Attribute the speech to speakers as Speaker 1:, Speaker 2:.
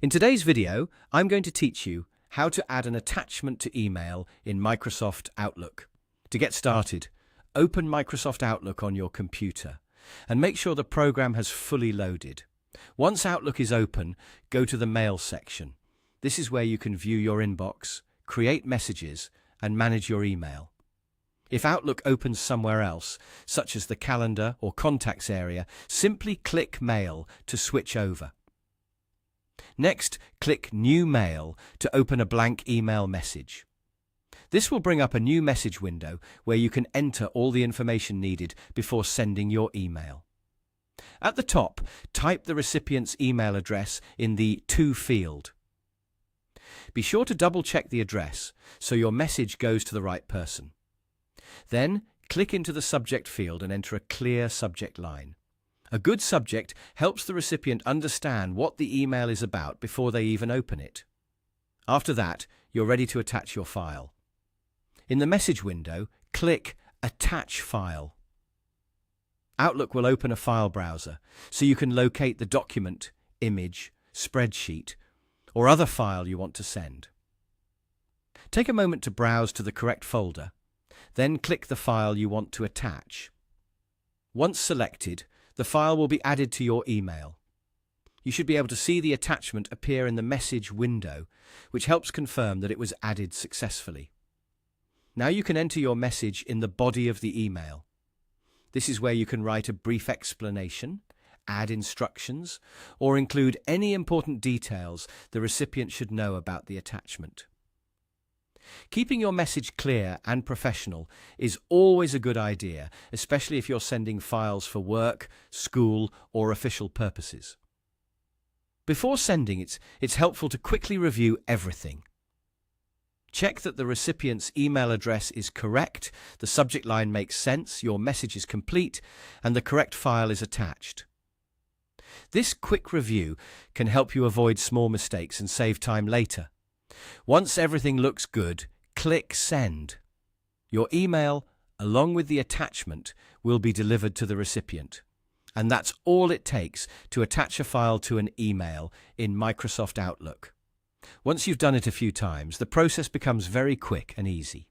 Speaker 1: In today's video, I'm going to teach you how to add an attachment to email in Microsoft Outlook. To get started, open Microsoft Outlook on your computer and make sure the program has fully loaded. Once Outlook is open, go to the Mail section. This is where you can view your inbox, create messages, and manage your email. If Outlook opens somewhere else, such as the Calendar or Contacts area, simply click Mail to switch over. Next, click New Mail to open a blank email message. This will bring up a new message window where you can enter all the information needed before sending your email. At the top, type the recipient's email address in the To field. Be sure to double-check the address so your message goes to the right person. Then, click into the subject field and enter a clear subject line. A good subject helps the recipient understand what the email is about before they even open it. After that, you're ready to attach your file. In the message window, click Attach File. Outlook will open a file browser, so you can locate the document, image, spreadsheet, or other file you want to send. Take a moment to browse to the correct folder, then click the file you want to attach. Once selected, the file will be added to your email. You should be able to see the attachment appear in the message window, which helps confirm that it was added successfully. Now you can enter your message in the body of the email. This is where you can write a brief explanation, add instructions, or include any important details the recipient should know about the attachment. Keeping your message clear and professional is always a good idea, especially if you're sending files for work, school, or official purposes. Before sending, it's helpful to quickly review everything. Check that the recipient's email address is correct, the subject line makes sense, your message is complete, and the correct file is attached. This quick review can help you avoid small mistakes and save time later. Once everything looks good, click Send. Your email, along with the attachment, will be delivered to the recipient. And that's all it takes to attach a file to an email in Microsoft Outlook. Once you've done it a few times, the process becomes very quick and easy.